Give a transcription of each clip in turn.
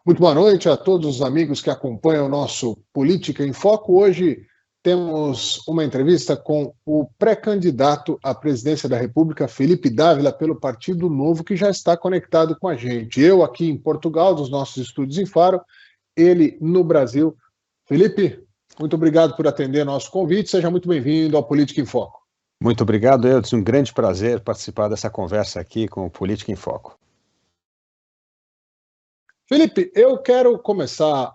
Muito boa noite a todos os amigos que acompanham o nosso Política em Foco. Hoje temos uma entrevista com o pré-candidato à presidência da República, Felipe Dávila, pelo Partido Novo, que já está conectado com a gente. Eu aqui em Portugal, dos nossos estúdios em Faro, ele no Brasil. Felipe, muito obrigado por atender nosso convite. Seja muito bem-vindo ao Política em Foco. Muito obrigado, Edson. Um grande prazer participar dessa conversa aqui com o Política em Foco. Felipe, eu quero começar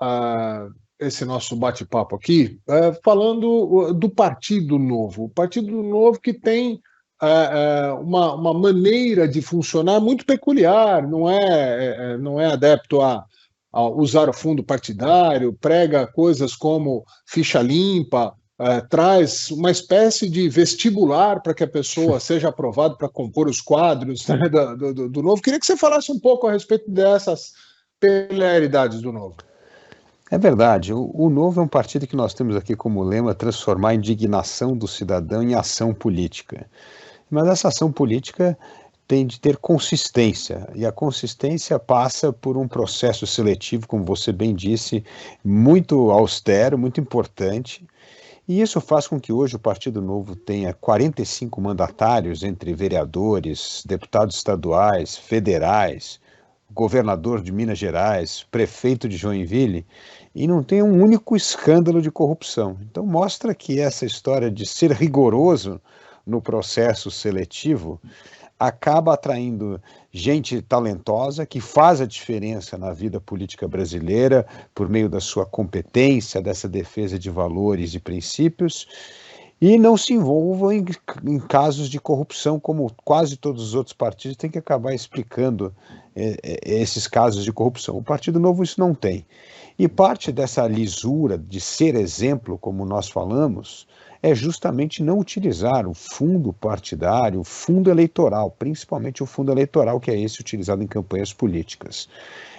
esse nosso bate-papo aqui falando do Partido Novo. O Partido Novo que tem uma maneira de funcionar muito peculiar, não é adepto a usar o fundo partidário, prega coisas como ficha limpa, traz uma espécie de vestibular para que a pessoa seja aprovada para compor os quadros, né, do Novo. Queria que você falasse um pouco a respeito dessas peculiaridades do Novo. É verdade, o Novo é um partido que nós temos aqui como lema transformar a indignação do cidadão em ação política. Mas essa ação política tem de ter consistência, e a consistência passa por um processo seletivo, como você bem disse, muito austero, muito importante, e isso faz com que hoje o Partido Novo tenha 45 mandatários entre vereadores, deputados estaduais, federais, governador de Minas Gerais, prefeito de Joinville, e não tem um único escândalo de corrupção. Então mostra que essa história de ser rigoroso no processo seletivo acaba atraindo gente talentosa que faz a diferença na vida política brasileira por meio da sua competência, dessa defesa de valores e princípios, e não se envolvam em casos de corrupção, como quase todos os outros partidos têm que acabar explicando esses casos de corrupção. O Partido Novo isso não tem. E parte dessa lisura de ser exemplo, como nós falamos, é justamente não utilizar o fundo partidário, o fundo eleitoral, principalmente o fundo eleitoral, que é esse utilizado em campanhas políticas.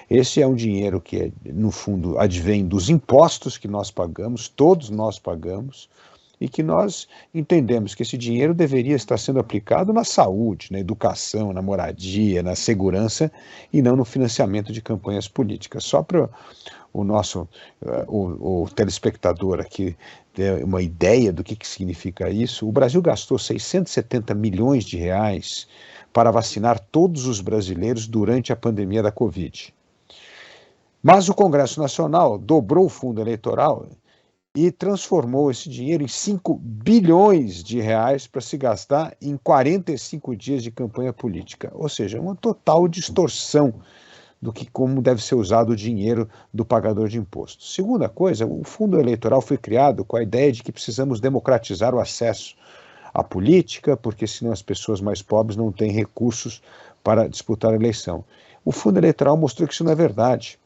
Esse é um dinheiro que, no fundo, advém dos impostos que nós pagamos, todos nós pagamos, e que nós entendemos que esse dinheiro deveria estar sendo aplicado na saúde, na educação, na moradia, na segurança, e não no financiamento de campanhas políticas. Só para o nosso o telespectador aqui ter uma ideia do que significa isso, o Brasil gastou 670 milhões de reais para vacinar todos os brasileiros durante a pandemia da Covid. Mas o Congresso Nacional dobrou o fundo eleitoral e transformou esse dinheiro em 5 bilhões de reais para se gastar em 45 dias de campanha política. Ou seja, uma total distorção do que como deve ser usado o dinheiro do pagador de impostos. Segunda coisa, o fundo eleitoral foi criado com a ideia de que precisamos democratizar o acesso à política, porque senão as pessoas mais pobres não têm recursos para disputar a eleição. O fundo eleitoral mostrou que isso não é verdade.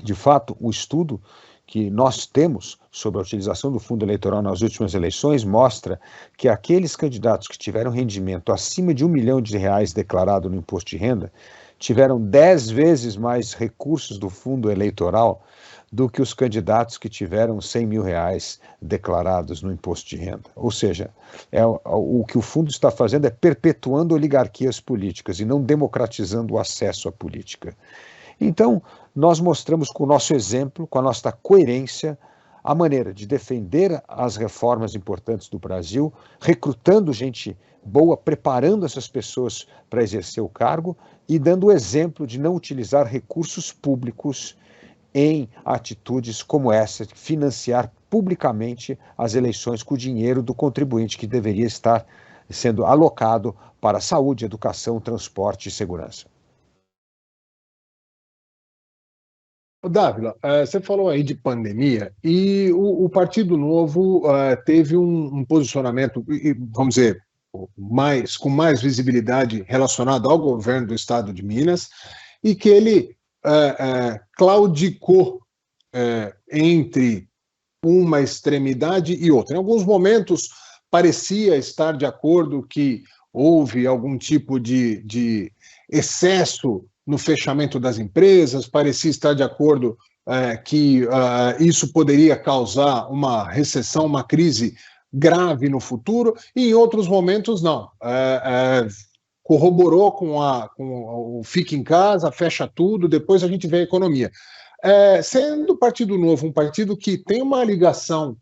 De fato, o estudo que nós temos sobre a utilização do fundo eleitoral nas últimas eleições mostra que aqueles candidatos que tiveram rendimento acima de R$1 milhão declarado no imposto de renda tiveram 10 vezes mais recursos do fundo eleitoral do que os candidatos que tiveram R$100 mil declarados no imposto de renda. Ou seja, o que o fundo está fazendo é perpetuando oligarquias políticas e não democratizando o acesso à política. Então, nós mostramos com o nosso exemplo, com a nossa coerência, a maneira de defender as reformas importantes do Brasil, recrutando gente boa, preparando essas pessoas para exercer o cargo e dando o exemplo de não utilizar recursos públicos em atitudes como essa, de financiar publicamente as eleições com o dinheiro do contribuinte que deveria estar sendo alocado para saúde, educação, transporte e segurança. Dávila, você falou aí de pandemia e o Partido Novo teve um posicionamento, vamos dizer, com mais visibilidade relacionado ao governo do estado de Minas e que ele claudicou entre uma extremidade e outra. Em alguns momentos parecia estar de acordo que houve algum tipo de excesso no fechamento das empresas, parecia estar de acordo que isso poderia causar uma recessão, uma crise grave no futuro, e em outros momentos não. corroborou com o fique em casa, fecha tudo, depois a gente vê a economia. Sendo o Partido Novo um partido que tem uma ligação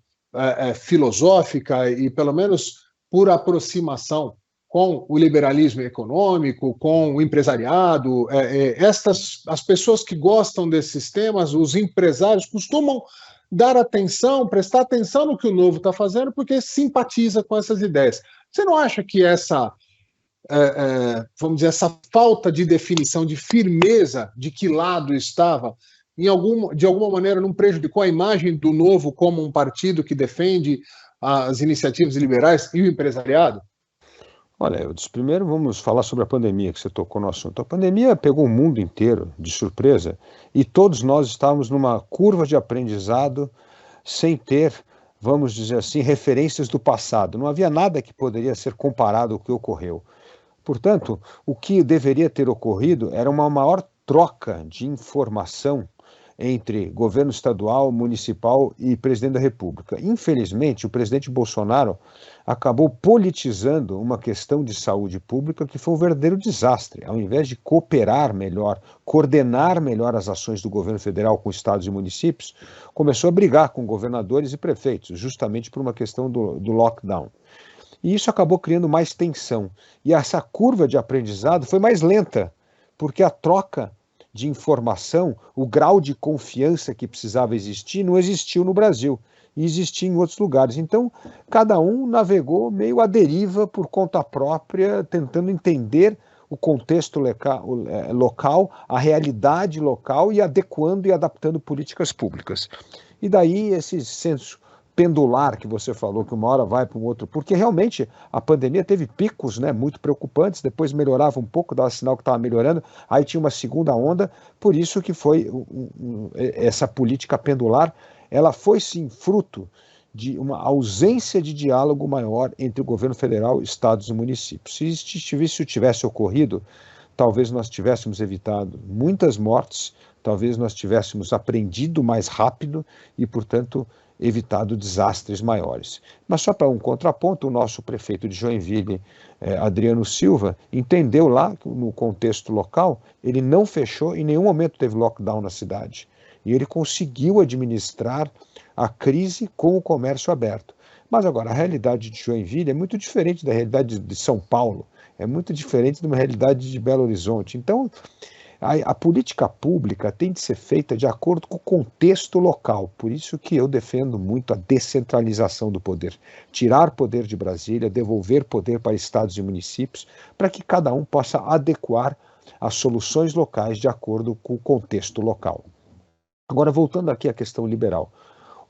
filosófica e, pelo menos por aproximação com o liberalismo econômico, com o empresariado, as pessoas que gostam desses temas, os empresários, costumam dar atenção, prestar atenção no que o Novo está fazendo, porque simpatiza com essas ideias. Você não acha que vamos dizer, essa falta de definição, de firmeza de que lado estava, de alguma maneira não prejudicou a imagem do Novo como um partido que defende as iniciativas liberais e o empresariado? Olha, primeiro vamos falar sobre a pandemia, que você tocou no assunto. A pandemia pegou o mundo inteiro de surpresa e todos nós estávamos numa curva de aprendizado sem ter, vamos dizer assim, referências do passado. Não havia nada que poderia ser comparado ao que ocorreu. Portanto, o que deveria ter ocorrido era uma maior troca de informação entre governo estadual, municipal e presidente da República. Infelizmente, o presidente Bolsonaro acabou politizando uma questão de saúde pública que foi um verdadeiro desastre. Ao invés de cooperar melhor, coordenar melhor as ações do governo federal com estados e municípios, começou a brigar com governadores e prefeitos, justamente por uma questão do lockdown. E isso acabou criando mais tensão. E essa curva de aprendizado foi mais lenta, porque a troca de informação, o grau de confiança que precisava existir, não existiu no Brasil, e existia em outros lugares. Então, cada um navegou meio à deriva por conta própria, tentando entender o contexto local, a realidade local e adequando e adaptando políticas públicas. E daí esse senso pendular que você falou, que uma hora vai para um outro, porque realmente a pandemia teve picos, né, muito preocupantes, depois melhorava um pouco, dava sinal que estava melhorando, aí tinha uma segunda onda, por isso que foi essa política pendular, ela foi sim fruto de uma ausência de diálogo maior entre o governo federal, estados e municípios. Se isso tivesse ocorrido, talvez nós tivéssemos evitado muitas mortes, talvez nós tivéssemos aprendido mais rápido e, portanto, evitado desastres maiores. Mas só para um contraponto, o nosso prefeito de Joinville, Adriano Silva, entendeu lá, no contexto local, ele não fechou, em nenhum momento teve lockdown na cidade. E ele conseguiu administrar a crise com o comércio aberto. Mas agora, a realidade de Joinville é muito diferente da realidade de São Paulo, é muito diferente de uma realidade de Belo Horizonte. Então, a política pública tem de ser feita de acordo com o contexto local. Por isso que eu defendo muito a descentralização do poder. Tirar poder de Brasília, devolver poder para estados e municípios, para que cada um possa adequar as soluções locais de acordo com o contexto local. Agora, voltando aqui à questão liberal.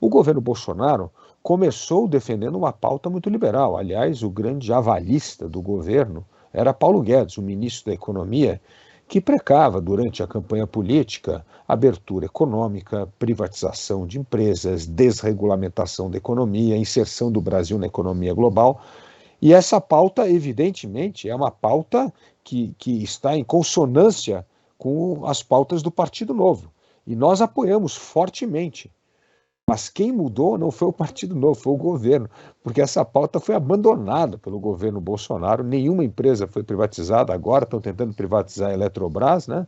O governo Bolsonaro começou defendendo uma pauta muito liberal. Aliás, o grande avalista do governo era Paulo Guedes, o ministro da Economia, que precava, durante a campanha política, abertura econômica, privatização de empresas, desregulamentação da economia, inserção do Brasil na economia global. E essa pauta, evidentemente, é uma pauta que está em consonância com as pautas do Partido Novo. E nós apoiamos fortemente. Mas quem mudou não foi o Partido Novo, foi o governo, porque essa pauta foi abandonada pelo governo Bolsonaro, nenhuma empresa foi privatizada, agora estão tentando privatizar a Eletrobras, né?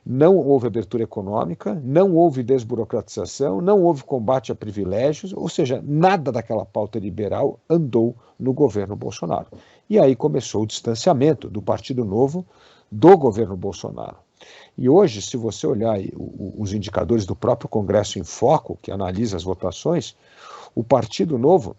Não houve abertura econômica, não houve desburocratização, não houve combate a privilégios, ou seja, nada daquela pauta liberal andou no governo Bolsonaro. E aí começou o distanciamento do Partido Novo do governo Bolsonaro. E hoje, se você olhar os indicadores do próprio Congresso em Foco, que analisa as votações, o Partido Novo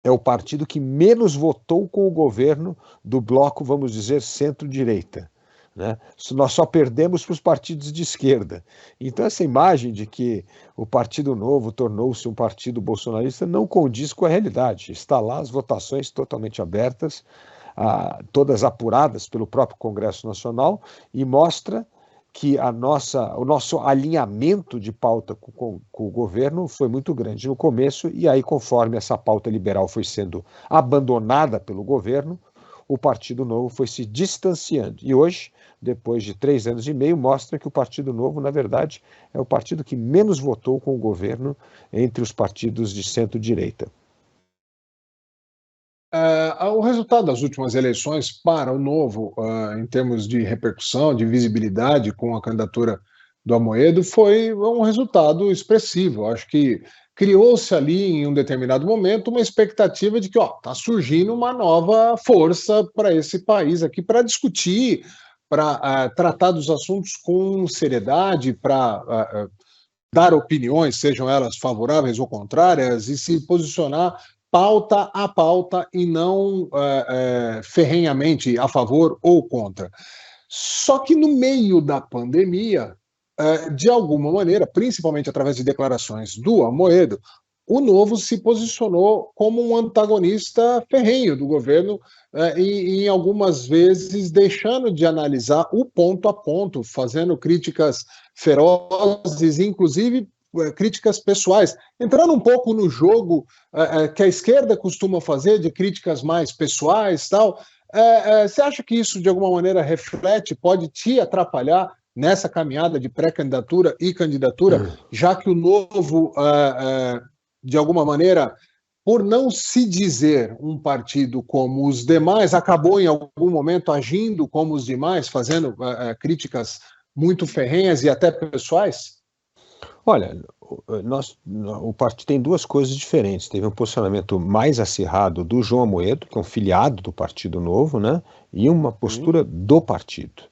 é o partido que menos votou com o governo do bloco, vamos dizer, centro-direita, né? Nós só perdemos para os partidos de esquerda. Então, essa imagem de que o Partido Novo tornou-se um partido bolsonarista não condiz com a realidade. Está lá as votações totalmente abertas, todas apuradas pelo próprio Congresso Nacional, e mostra que o nosso alinhamento de pauta com o governo foi muito grande no começo, e aí, conforme essa pauta liberal foi sendo abandonada pelo governo, o Partido Novo foi se distanciando. E hoje, depois de 3 anos e meio, mostra que o Partido Novo, na verdade, é o partido que menos votou com o governo entre os partidos de centro-direita. O resultado das últimas eleições para o Novo, em termos de repercussão, de visibilidade com a candidatura do Amoedo, foi um resultado expressivo. Acho que criou-se ali, em um determinado momento, uma expectativa de que está surgindo uma nova força para esse país aqui, para discutir, para tratar dos assuntos com seriedade, para dar opiniões, sejam elas favoráveis ou contrárias, e se posicionar pauta a pauta e não ferrenhamente a favor ou contra. Só que no meio da pandemia, de alguma maneira, principalmente através de declarações do Amoedo, o Novo se posicionou como um antagonista ferrenho do governo e, em algumas vezes, deixando de analisar o ponto a ponto, fazendo críticas ferozes, inclusive críticas pessoais, entrando um pouco no jogo que a esquerda costuma fazer de críticas mais pessoais, tal. Você acha que isso de alguma maneira reflete, pode te atrapalhar nessa caminhada de pré-candidatura e candidatura, já que o Novo, de alguma maneira, por não se dizer um partido como os demais, acabou em algum momento agindo como os demais, fazendo críticas muito ferrenhas e até pessoais? Olha, o partido tem duas coisas diferentes. Teve um posicionamento mais acirrado do João Amoedo, que é um filiado do Partido Novo, né? E uma postura do partido.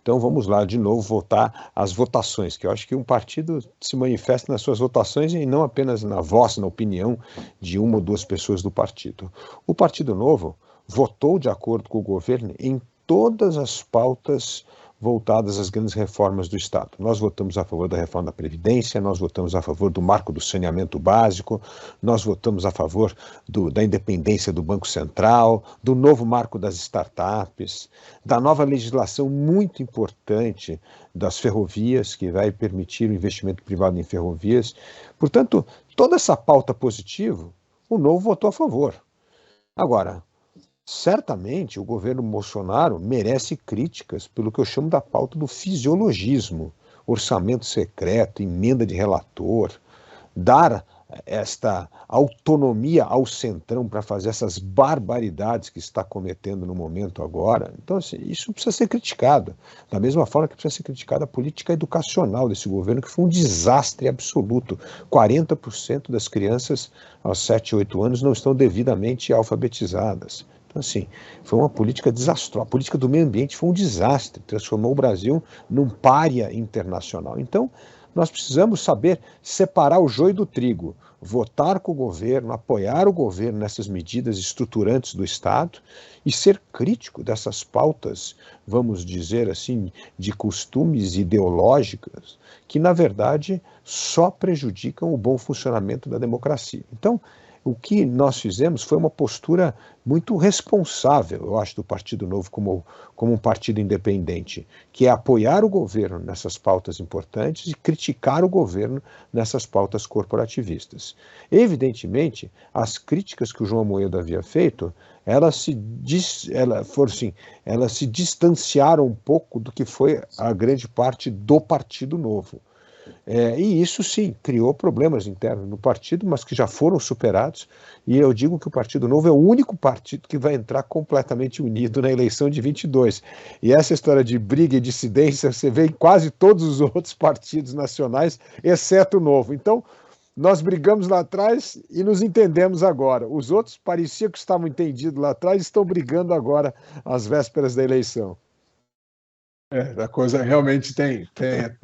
Então vamos lá de novo voltar às votações, que eu acho que um partido se manifesta nas suas votações e não apenas na voz, na opinião de uma ou duas pessoas do partido. O Partido Novo votou de acordo com o governo em todas as pautas voltadas às grandes reformas do Estado. Nós votamos a favor da reforma da Previdência, nós votamos a favor do marco do saneamento básico, nós votamos a favor da independência do Banco Central, do novo marco das startups, da nova legislação muito importante das ferrovias, que vai permitir o investimento privado em ferrovias. Portanto, toda essa pauta positiva, o Novo votou a favor. Agora, certamente o governo Bolsonaro merece críticas pelo que eu chamo da pauta do fisiologismo, orçamento secreto, emenda de relator, dar esta autonomia ao Centrão para fazer essas barbaridades que está cometendo no momento agora. Então, assim, isso precisa ser criticado. Da mesma forma que precisa ser criticada a política educacional desse governo, que foi um desastre absoluto. 40% das crianças aos 7, 8 anos não estão devidamente alfabetizadas. Então, assim, foi uma política desastrosa. A política do meio ambiente foi um desastre, transformou o Brasil num pária internacional. Então, nós precisamos saber separar o joio do trigo, votar com o governo, apoiar o governo nessas medidas estruturantes do Estado e ser crítico dessas pautas, vamos dizer assim, de costumes ideológicas, que, na verdade, só prejudicam o bom funcionamento da democracia. Então, o que nós fizemos foi uma postura muito responsável, eu acho, do Partido Novo como um partido independente, que é apoiar o governo nessas pautas importantes e criticar o governo nessas pautas corporativistas. Evidentemente, as críticas que o João Amoedo havia feito, elas se distanciaram um pouco do que foi a grande parte do Partido Novo. E isso, sim, criou problemas internos no partido, mas que já foram superados. E eu digo que o Partido Novo é o único partido que vai entrar completamente unido na eleição de 22. E essa história de briga e dissidência você vê em quase todos os outros partidos nacionais, exceto o Novo. Então, nós brigamos lá atrás e nos entendemos agora. Os outros pareciam que estavam entendidos lá atrás e estão brigando agora às vésperas da eleição. A coisa realmente tem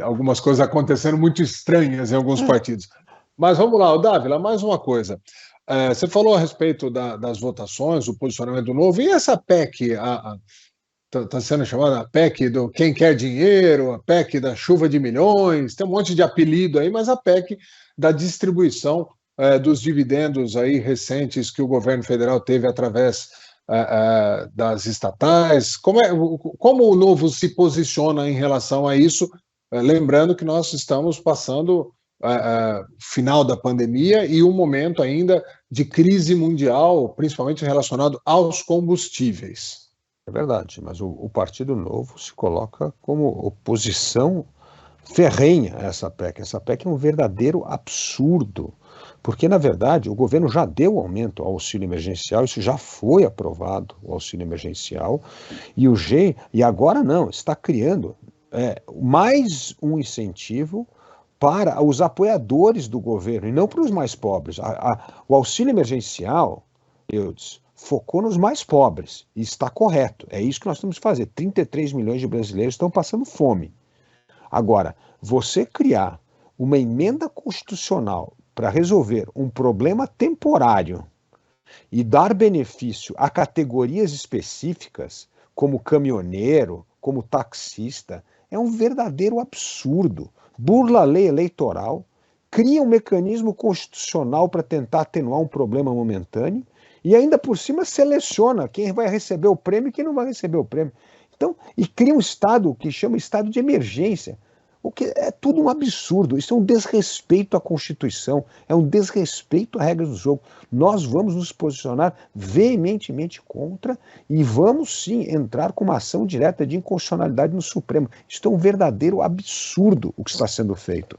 algumas coisas acontecendo muito estranhas em alguns partidos. Mas vamos lá, Dávila, mais uma coisa. Você falou a respeito das votações, o posicionamento do Novo, e essa PEC, está sendo chamada a PEC do quem quer dinheiro, a PEC da chuva de milhões, tem um monte de apelido aí, mas a PEC da distribuição dos dividendos aí recentes que o governo federal teve através das estatais. Como o Novo se posiciona em relação a isso? Lembrando que nós estamos passando final da pandemia e um momento ainda de crise mundial, principalmente relacionado aos combustíveis. É verdade, mas o Partido Novo se coloca como oposição ferrenha a essa PEC. Essa PEC é um verdadeiro absurdo, Porque, na verdade, o governo já deu aumento ao auxílio emergencial, isso já foi aprovado, o auxílio emergencial, e agora não, está criando mais um incentivo para os apoiadores do governo, e não para os mais pobres. O auxílio emergencial, Eudes, focou nos mais pobres, e está correto, é isso que nós temos que fazer. 33 milhões de brasileiros estão passando fome. Agora, você criar uma emenda constitucional para resolver um problema temporário e dar benefício a categorias específicas, como caminhoneiro, como taxista, é um verdadeiro absurdo. Burla a lei eleitoral, cria um mecanismo constitucional para tentar atenuar um problema momentâneo e ainda por cima seleciona quem vai receber o prêmio e quem não vai receber o prêmio. Então, e cria um estado que chama estado de emergência. O que é tudo um absurdo, isso é um desrespeito à Constituição, é um desrespeito às regras do jogo. Nós vamos nos posicionar veementemente contra e vamos sim entrar com uma ação direta de inconstitucionalidade no Supremo. Isso é um verdadeiro absurdo o que está sendo feito.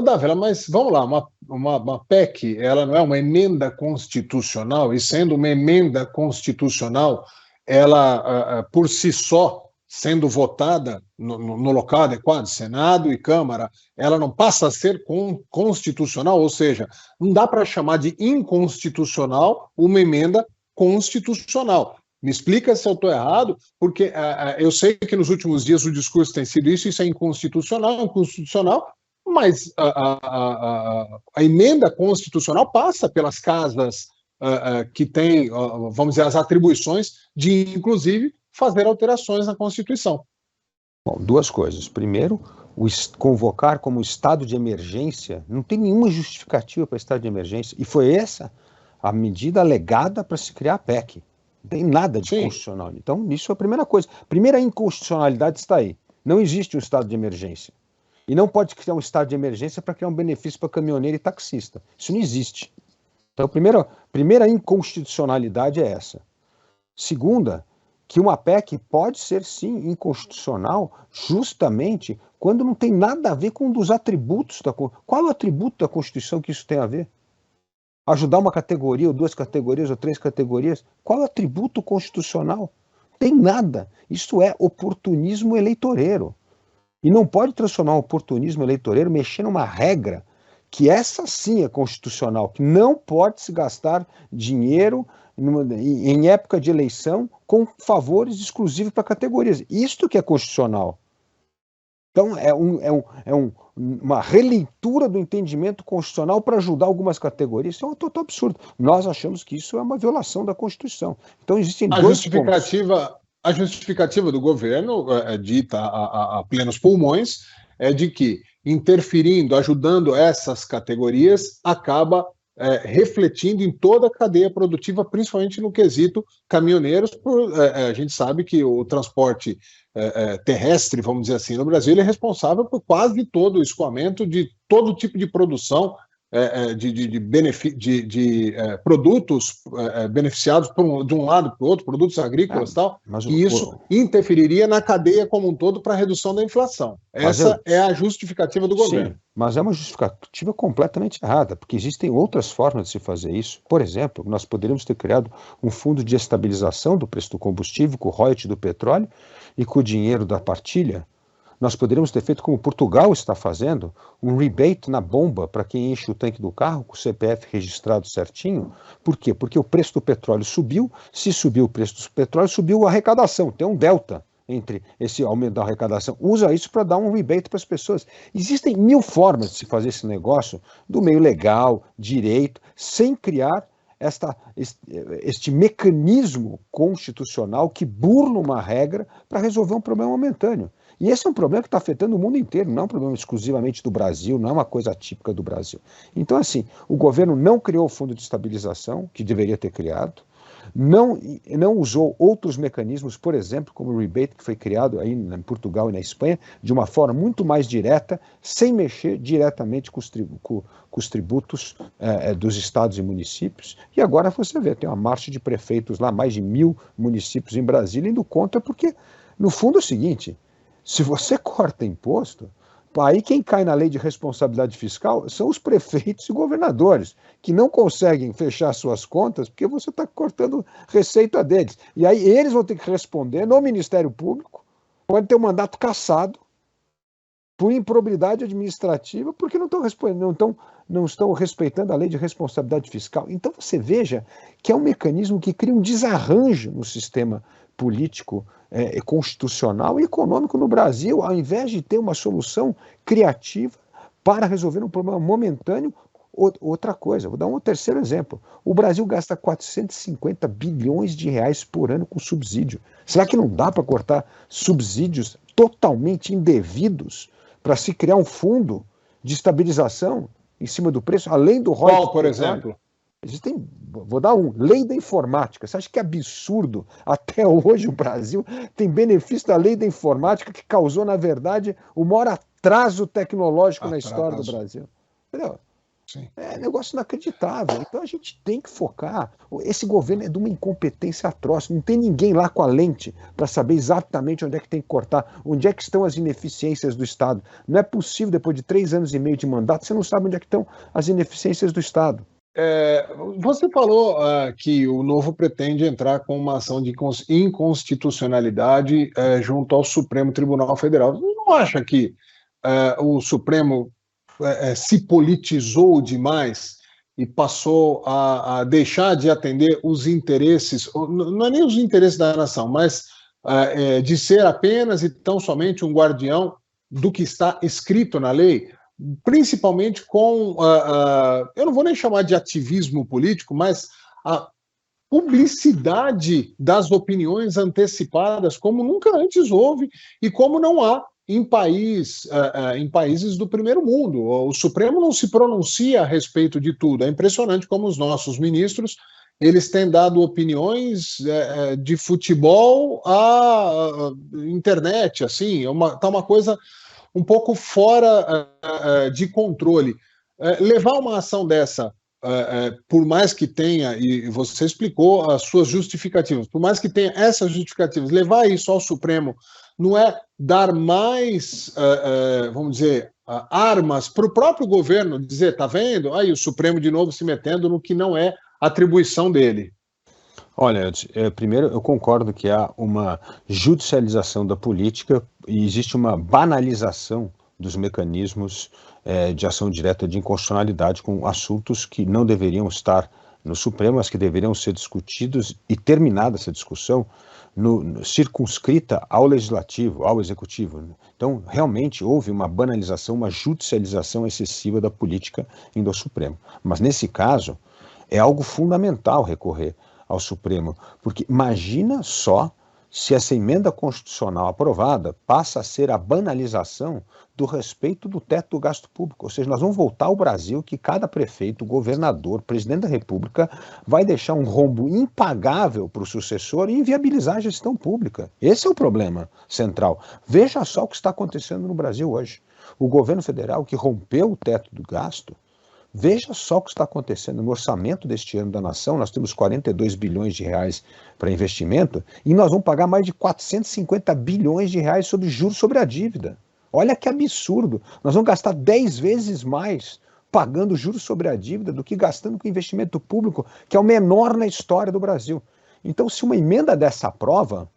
Dávila, mas vamos lá, uma PEC, ela não é uma emenda constitucional, e sendo uma emenda constitucional, ela, por si só, sendo votada no local adequado, Senado e Câmara, ela não passa a ser constitucional, ou seja, não dá para chamar de inconstitucional uma emenda constitucional. Me explica se eu estou errado, porque eu sei que nos últimos dias o discurso tem sido isso é inconstitucional, mas a emenda constitucional passa pelas casas que têm, vamos dizer, as atribuições de, inclusive, fazer alterações na Constituição. Bom, duas coisas. Primeiro, convocar como estado de emergência, não tem nenhuma justificativa para estado de emergência, e foi essa a medida alegada para se criar a PEC. Não tem nada de constitucional. Então, isso é a primeira coisa. Primeira inconstitucionalidade está aí. Não existe um estado de emergência. E não pode criar um estado de emergência para criar um benefício para caminhoneiro e taxista. Isso não existe. Então, a primeira inconstitucionalidade é essa. Segunda, que uma PEC pode ser, sim, inconstitucional justamente quando não tem nada a ver com um dos atributos da Constituição. Qual é o atributo da Constituição que isso tem a ver? Ajudar uma categoria, ou duas categorias, ou três categorias? Qual é o atributo constitucional? Tem nada. Isso é oportunismo eleitoreiro. E não pode transformar o oportunismo eleitoreiro mexendo numa regra que essa sim é constitucional, que não pode se gastar dinheiro em época de eleição com favores exclusivos para categorias. Isto que é constitucional. Então, uma releitura do entendimento constitucional para ajudar algumas categorias. Isso é um total absurdo. Nós achamos que isso é uma violação da Constituição. Então, existem dois pontos. A justificativa do governo, dita a plenos pulmões, é de que, interferindo, ajudando essas categorias, acaba refletindo em toda a cadeia produtiva, principalmente no quesito caminhoneiros. A gente sabe que o transporte terrestre, vamos dizer assim, no Brasil, ele é responsável por quase todo o escoamento de todo tipo de produção de produtos beneficiados de um lado para o outro, produtos agrícolas e tal, e isso interferiria na cadeia como um todo para a redução da inflação. Essa é a justificativa do governo. Sim, mas é uma justificativa completamente errada, porque existem outras formas de se fazer isso. Por exemplo, nós poderíamos ter criado um fundo de estabilização do preço do combustível, com o royalties do petróleo e com o dinheiro da partilha. Nós poderíamos ter feito como Portugal está fazendo, um rebate na bomba para quem enche o tanque do carro com o CPF registrado certinho. Por quê? Porque o preço do petróleo subiu, se subiu o preço do petróleo, subiu a arrecadação, tem um delta entre esse aumento da arrecadação. Usa isso para dar um rebate para as pessoas. Existem 1000 formas de se fazer esse negócio do meio legal, direito, sem criar este mecanismo constitucional que burla uma regra para resolver um problema momentâneo. E esse é um problema que está afetando o mundo inteiro, não é um problema exclusivamente do Brasil, não é uma coisa típica do Brasil. Então, assim, o governo não criou o fundo de estabilização, que deveria ter criado, não usou outros mecanismos, por exemplo, como o rebate que foi criado aí em Portugal e na Espanha, de uma forma muito mais direta, sem mexer diretamente com os tributos dos estados e municípios. E agora você vê, tem uma marcha de prefeitos lá, mais de 1000 municípios em Brasília, indo contra, porque, no fundo, é o seguinte: se você corta imposto, Aí quem cai na lei de responsabilidade fiscal são os prefeitos e governadores, que não conseguem fechar suas contas porque você está cortando receita deles. E aí eles vão ter que responder no Ministério Público, pode ter um mandato cassado por improbidade administrativa, porque não estão respeitando a lei de responsabilidade fiscal. Então você veja que é um mecanismo que cria um desarranjo no sistema político, constitucional e econômico no Brasil, ao invés de ter uma solução criativa para resolver um problema momentâneo. Outra coisa, vou dar um terceiro exemplo. O Brasil gasta 450 bilhões de reais por ano com subsídio. Será que não dá para cortar subsídios totalmente indevidos para se criar um fundo de estabilização em cima do preço, além do ROI? Qual, por exemplo? Existem, vou dar lei da informática. Você acha que é absurdo? Até hoje o Brasil tem benefício da lei da informática que causou, na verdade, o maior atraso tecnológico na história do Brasil. Entendeu? Sim. É negócio inacreditável. Então a gente tem que focar. Esse governo é de uma incompetência atroz. Não tem ninguém lá com a lente para saber exatamente onde é que tem que cortar, onde é que estão as ineficiências do Estado. Não é possível, depois de 3 anos e meio de mandato, você não sabe onde é que estão as ineficiências do Estado. Você falou que o Novo pretende entrar com uma ação de inconstitucionalidade junto ao Supremo Tribunal Federal. Você não acha que o Supremo se politizou demais e passou a deixar de atender os interesses, não é nem os interesses da nação, mas de ser apenas e tão somente um guardião do que está escrito na lei? Principalmente com, eu não vou nem chamar de ativismo político, mas a publicidade das opiniões antecipadas, como nunca antes houve e como não há em países do primeiro mundo. O Supremo não se pronuncia a respeito de tudo. É impressionante como os nossos ministros eles têm dado opiniões de futebol à internet, assim, tá uma coisa um pouco fora de controle. Levar uma ação dessa, por mais que tenha, e você explicou as suas justificativas, por mais que tenha essas justificativas, levar isso ao Supremo não é dar mais, vamos dizer, armas para o próprio governo, dizer, tá vendo? Aí o Supremo de novo se metendo no que não é atribuição dele. Olha, primeiro eu concordo que há uma judicialização da política e existe uma banalização dos mecanismos de ação direta de inconstitucionalidade com assuntos que não deveriam estar no Supremo, mas que deveriam ser discutidos e terminada essa discussão circunscrita ao Legislativo, ao Executivo. Então, realmente houve uma banalização, uma judicialização excessiva da política indo ao Supremo. Mas nesse caso, é algo fundamental recorrer ao Supremo, porque imagina só se essa emenda constitucional aprovada passa a ser a banalização do respeito do teto do gasto público. Ou seja, nós vamos voltar ao Brasil que cada prefeito, governador, presidente da República vai deixar um rombo impagável para o sucessor e inviabilizar a gestão pública. Esse é o problema central. Veja só o que está acontecendo no Brasil hoje. O governo federal que rompeu o teto do gasto. Veja só o que está acontecendo no orçamento deste ano da nação. Nós temos 42 bilhões de reais para investimento e nós vamos pagar mais de 450 bilhões de reais sobre juros sobre a dívida. Olha que absurdo. Nós vamos gastar 10 vezes mais pagando juros sobre a dívida do que gastando com investimento público, que é o menor na história do Brasil. Então, se uma emenda dessa aprova,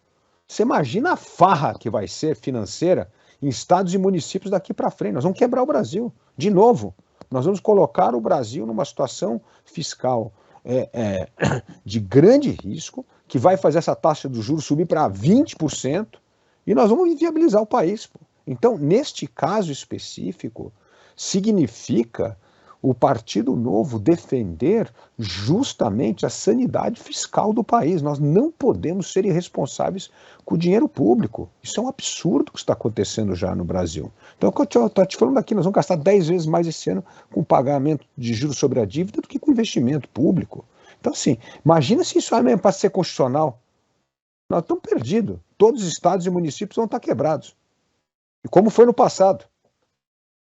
você imagina a farra que vai ser financeira em estados e municípios daqui para frente. Nós vamos quebrar o Brasil de novo. Nós vamos colocar o Brasil numa situação fiscal de grande risco, que vai fazer essa taxa de juros subir para 20%, e nós vamos inviabilizar o país. Então, neste caso específico, significa o Partido Novo defender justamente a sanidade fiscal do país. Nós não podemos ser irresponsáveis com o dinheiro público. Isso é um absurdo que está acontecendo já no Brasil. Então, o que eu estou te falando aqui, nós vamos gastar 10 vezes mais esse ano com pagamento de juros sobre a dívida do que com investimento público. Então, assim, imagina se isso é mesmo para ser constitucional. Nós estamos perdidos. Todos os estados e municípios vão estar quebrados. E como foi no passado.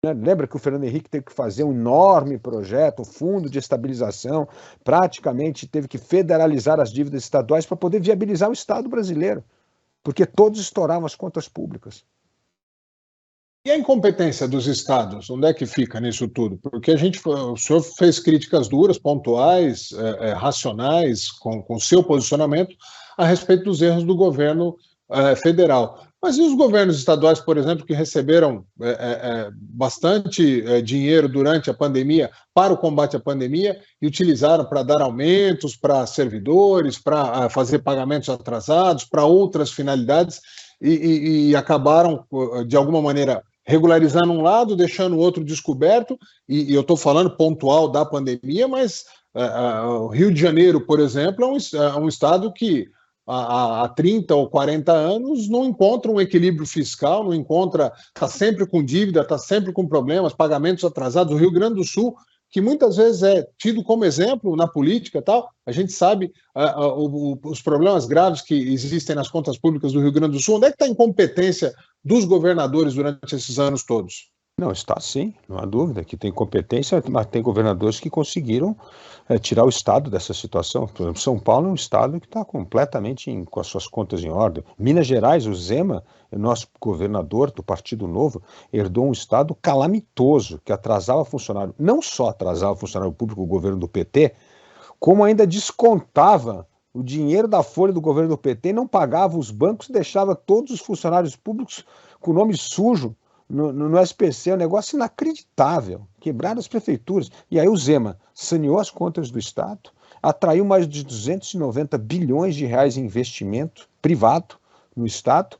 Lembra que o Fernando Henrique teve que fazer um enorme projeto, um fundo de estabilização, praticamente teve que federalizar as dívidas estaduais para poder viabilizar o Estado brasileiro, porque todos estouravam as contas públicas. E a incompetência dos estados, onde é que fica nisso tudo? Porque o senhor fez críticas duras, pontuais, racionais, com seu posicionamento a respeito dos erros do governo federal. Mas e os governos estaduais, por exemplo, que receberam bastante dinheiro durante a pandemia para o combate à pandemia e utilizaram para dar aumentos para servidores, para fazer pagamentos atrasados, para outras finalidades e acabaram, de alguma maneira, regularizando um lado, deixando o outro descoberto, e eu estou falando pontual da pandemia, mas o Rio de Janeiro, por exemplo, é um estado que há 30 ou 40 anos não encontra um equilíbrio fiscal, não encontra, está sempre com dívida, está sempre com problemas, pagamentos atrasados. O Rio Grande do Sul, que muitas vezes é tido como exemplo na política, tal, a gente sabe os problemas graves que existem nas contas públicas do Rio Grande do Sul. Onde é que está a incompetência dos governadores durante esses anos todos? Não, está sim, não há dúvida que tem competência, mas tem governadores que conseguiram tirar o Estado dessa situação. Por exemplo, São Paulo é um Estado que está completamente com as suas contas em ordem. Minas Gerais, o Zema, nosso governador do Partido Novo, herdou um Estado calamitoso, que atrasava funcionário, não só atrasava funcionário público, o governo do PT, como ainda descontava o dinheiro da folha do governo do PT, não pagava os bancos e deixava todos os funcionários públicos com o nome sujo no SPC, é um negócio inacreditável, quebraram as prefeituras. E aí o Zema saneou as contas do Estado, atraiu mais de 290 bilhões de reais em investimento privado no Estado,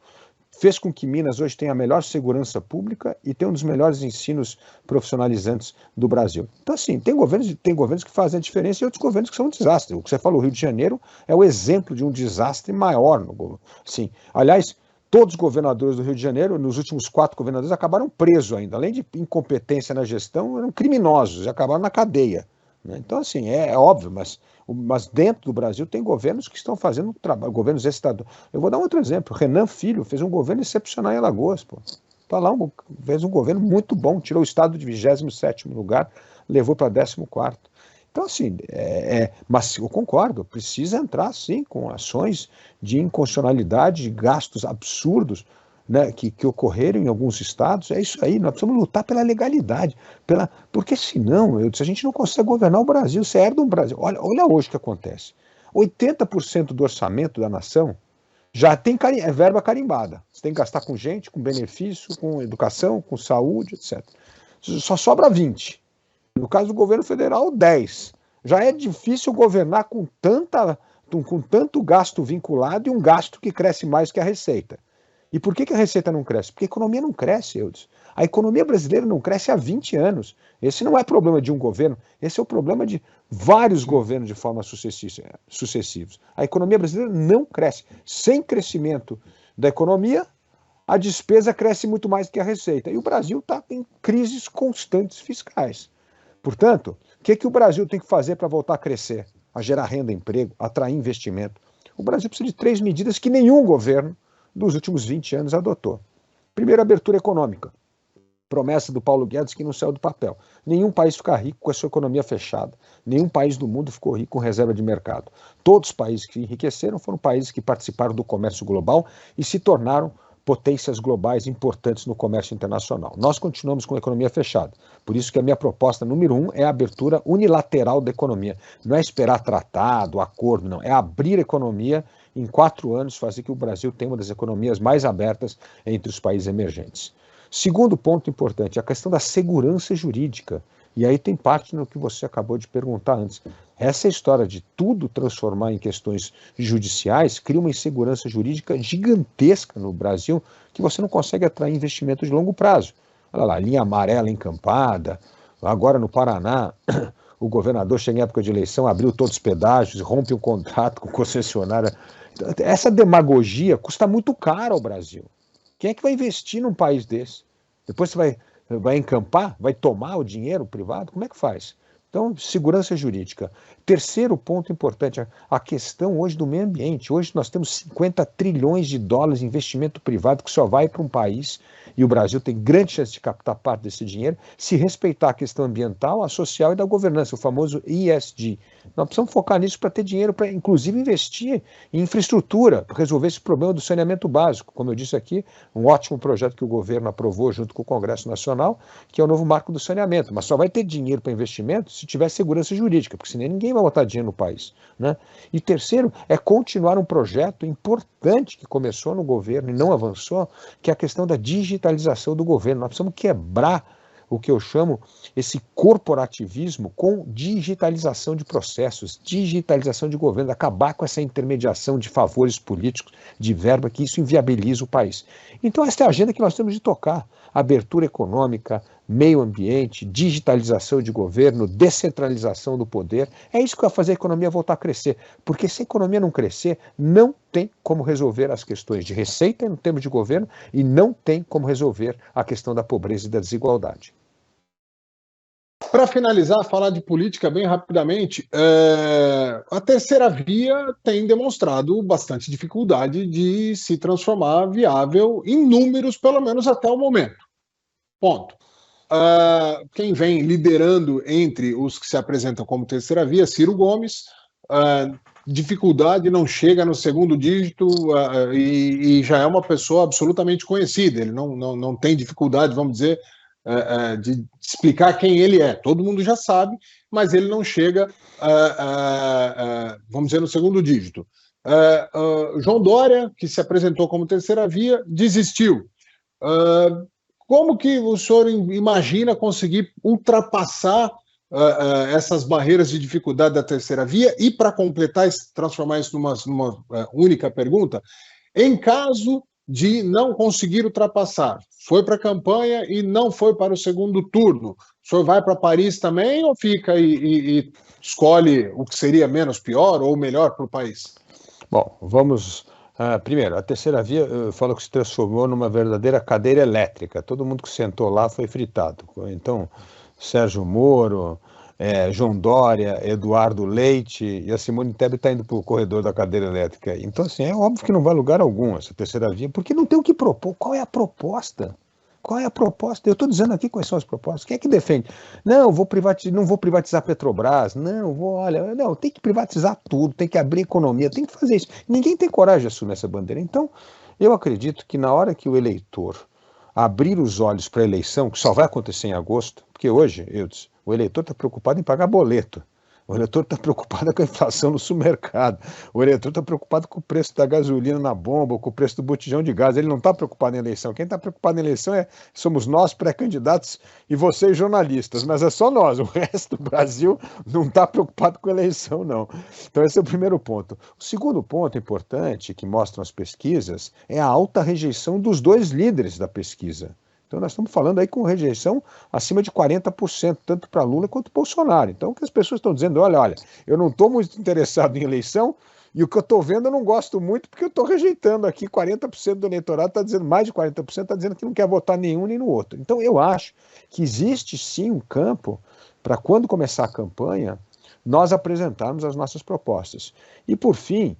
fez com que Minas hoje tenha a melhor segurança pública e tenha um dos melhores ensinos profissionalizantes do Brasil. Então, assim, tem governos que fazem a diferença e outros governos que são um desastre. O que você falou, o Rio de Janeiro é o exemplo de um desastre maior no governo. Sim, aliás, todos os governadores do Rio de Janeiro, nos últimos 4 governadores, acabaram presos ainda. Além de incompetência na gestão, eram criminosos e acabaram na cadeia. Né? Então, assim, é óbvio, mas dentro do Brasil tem governos que estão fazendo trabalho, governos estaduais. Eu vou dar um outro exemplo. Renan Filho fez um governo excepcional em Alagoas. Pô. Tá lá, fez um governo muito bom, tirou o estado de 27º lugar, levou para 14º. Então, assim, mas eu concordo, precisa entrar, sim, com ações de inconstitucionalidade, de gastos absurdos, né, que ocorreram em alguns estados. É isso aí, nós precisamos lutar pela legalidade, porque senão, se a gente não consegue governar o Brasil, você herda um Brasil. Olha hoje o que acontece. 80% do orçamento da nação já tem verba carimbada. Você tem que gastar com gente, com benefício, com educação, com saúde, etc. Só sobra 20%. No caso do governo federal, 10%. Já é difícil governar com tanto gasto vinculado e um gasto que cresce mais que a receita. E por que a receita não cresce? Porque a economia não cresce, Eudes. A economia brasileira não cresce há 20 anos. Esse não é problema de um governo, esse é o problema de vários governos de forma sucessivos. A economia brasileira não cresce. Sem crescimento da economia, a despesa cresce muito mais do que a receita. E o Brasil está em crises constantes fiscais. Portanto, o que o Brasil tem que fazer para voltar a crescer, a gerar renda, emprego, atrair investimento? O Brasil precisa de 3 medidas que nenhum governo dos últimos 20 anos adotou. Primeiro, abertura econômica. Promessa do Paulo Guedes que não saiu do papel. Nenhum país fica rico com a sua economia fechada. Nenhum país do mundo ficou rico com reserva de mercado. Todos os países que enriqueceram foram países que participaram do comércio global e se tornaram potências globais importantes no comércio internacional. Nós continuamos com a economia fechada. Por isso que a minha proposta número 1 é a abertura unilateral da economia. Não é esperar tratado, acordo, não. É abrir a economia em 4 anos, fazer que o Brasil tenha uma das economias mais abertas entre os países emergentes. Segundo ponto importante, a questão da segurança jurídica. E aí tem parte no que você acabou de perguntar antes. Essa história de tudo transformar em questões judiciais cria uma insegurança jurídica gigantesca no Brasil que você não consegue atrair investimento de longo prazo. Olha lá, linha amarela encampada, agora no Paraná, o governador chega em época de eleição, abriu todos os pedágios, rompe um contrato com concessionária. Essa demagogia custa muito caro ao Brasil. Quem é que vai investir num país desse? Depois você vai encampar, vai tomar o dinheiro privado? Como é que faz? Então, segurança jurídica. Terceiro ponto importante, a questão hoje do meio ambiente. Hoje nós temos 50 trilhões de dólares de investimento privado que só vai para um país, e o Brasil tem grande chance de captar parte desse dinheiro, se respeitar a questão ambiental, a social e da governança, o famoso ESG. Nós precisamos focar nisso para ter dinheiro para, inclusive, investir em infraestrutura, para resolver esse problema do saneamento básico. Como eu disse aqui, um ótimo projeto que o governo aprovou junto com o Congresso Nacional, que é o novo marco do saneamento. Mas só vai ter dinheiro para investimento se tiver segurança jurídica, porque senão ninguém vai botar dinheiro no país, né? E terceiro, é continuar um projeto importante que começou no governo e não avançou, que é a questão da digitalização do governo. Nós precisamos quebrar o que eu chamo esse corporativismo com digitalização de processos, digitalização de governo, acabar com essa intermediação de favores políticos, de verba, que isso inviabiliza o país. Então essa é a agenda que nós temos de tocar. Abertura econômica, meio ambiente, digitalização de governo, descentralização do poder. É isso que vai fazer a economia voltar a crescer. Porque se a economia não crescer, não tem como resolver as questões de receita em termos de governo e não tem como resolver a questão da pobreza e da desigualdade. Para finalizar, falar de política bem rapidamente, a terceira via tem demonstrado bastante dificuldade de se transformar viável em números, pelo menos até o momento. Ponto. Quem vem liderando entre os que se apresentam como terceira via, Ciro Gomes, dificuldade, não chega no segundo dígito e já é uma pessoa absolutamente conhecida. Ele não tem dificuldade, vamos dizer, de explicar quem ele é. Todo mundo já sabe, mas ele não chega, vamos dizer, no segundo dígito. João Dória, que se apresentou como terceira via, desistiu. Como que o senhor imagina conseguir ultrapassar essas barreiras de dificuldade da terceira via? E, para completar, transformar isso numa única pergunta, em caso de não conseguir ultrapassar, foi para a campanha e não foi para o segundo turno, o senhor vai para Paris também ou fica e escolhe o que seria menos pior ou melhor para o país? Bom, vamos... primeiro, a terceira via, eu falo que se transformou numa verdadeira cadeira elétrica. Todo mundo que sentou lá foi fritado. Então, Sérgio Moro, João Dória, Eduardo Leite e a Simone Tebet está indo para o corredor da cadeira elétrica. Então, assim, é óbvio que não vai a lugar algum essa terceira via, porque não tem o que propor. Qual é a proposta? Qual é a proposta? Eu estou dizendo aqui quais são as propostas. Quem é que defende? Não, não vou privatizar Petrobras. Não, tem que privatizar tudo, tem que abrir economia, tem que fazer isso. Ninguém tem coragem de assumir essa bandeira. Então, eu acredito que na hora que o eleitor abrir os olhos para a eleição, que só vai acontecer em agosto, porque hoje, o eleitor está preocupado em pagar boleto. O eleitor está preocupado com a inflação no supermercado. O eleitor está preocupado com o preço da gasolina na bomba, ou com o preço do botijão de gás. Ele não está preocupado em eleição. Quem está preocupado em eleição somos nós, pré-candidatos, e vocês, jornalistas. Mas é só nós. O resto do Brasil não está preocupado com eleição, não. Então esse é o primeiro ponto. O segundo ponto importante, que mostram as pesquisas, é a alta rejeição dos dois líderes da pesquisa. Então nós estamos falando aí com rejeição acima de 40%, tanto para Lula quanto Bolsonaro. Então o que as pessoas estão dizendo, olha, eu não estou muito interessado em eleição e o que eu estou vendo eu não gosto muito porque eu estou rejeitando aqui. 40% do eleitorado está dizendo, mais de 40% está dizendo que não quer votar nenhum nem no outro. Então eu acho que existe sim um campo para quando começar a campanha nós apresentarmos as nossas propostas. E por fim,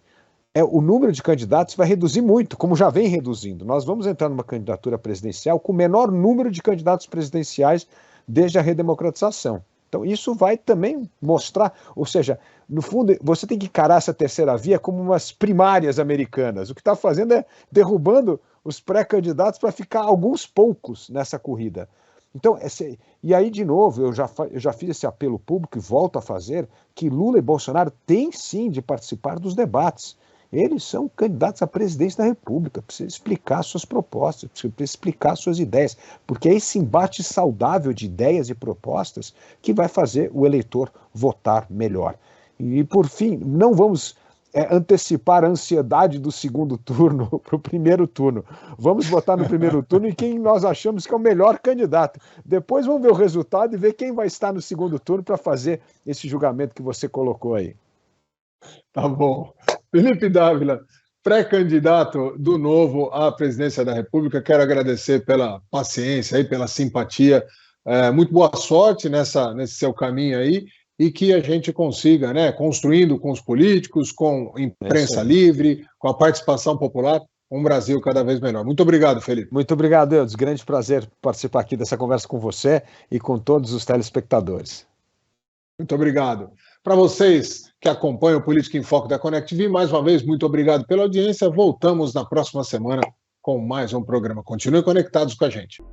o número de candidatos vai reduzir muito, como já vem reduzindo. Nós vamos entrar numa candidatura presidencial com o menor número de candidatos presidenciais desde a redemocratização. Então isso vai também mostrar, ou seja, no fundo, você tem que encarar essa terceira via como umas primárias americanas. O que está fazendo é derrubando os pré-candidatos para ficar alguns poucos nessa corrida. Então, e aí, de novo, eu já fiz esse apelo público e volto a fazer, que Lula e Bolsonaro têm sim de participar dos debates. Eles são candidatos à presidência da República, precisa explicar suas propostas, precisa explicar suas ideias, porque é esse embate saudável de ideias e propostas que vai fazer o eleitor votar melhor. E, por fim, não vamos antecipar a ansiedade do segundo turno para o primeiro turno. Vamos votar no primeiro turno e quem nós achamos que é o melhor candidato. Depois vamos ver o resultado e ver quem vai estar no segundo turno para fazer esse julgamento que você colocou aí. Tá bom. Felipe Dávila, pré-candidato do Novo à presidência da República, quero agradecer pela paciência e pela simpatia. Muito boa sorte nesse seu caminho aí e que a gente consiga, né, construindo com os políticos, com imprensa livre, com a participação popular, um Brasil cada vez melhor. Muito obrigado, Felipe. Muito obrigado, Eudes. Grande prazer participar aqui dessa conversa com você e com todos os telespectadores. Muito obrigado. Para vocês que acompanham o Política em Foco da Connect TV, mais uma vez, muito obrigado pela audiência. Voltamos na próxima semana com mais um programa. Continuem conectados com a gente.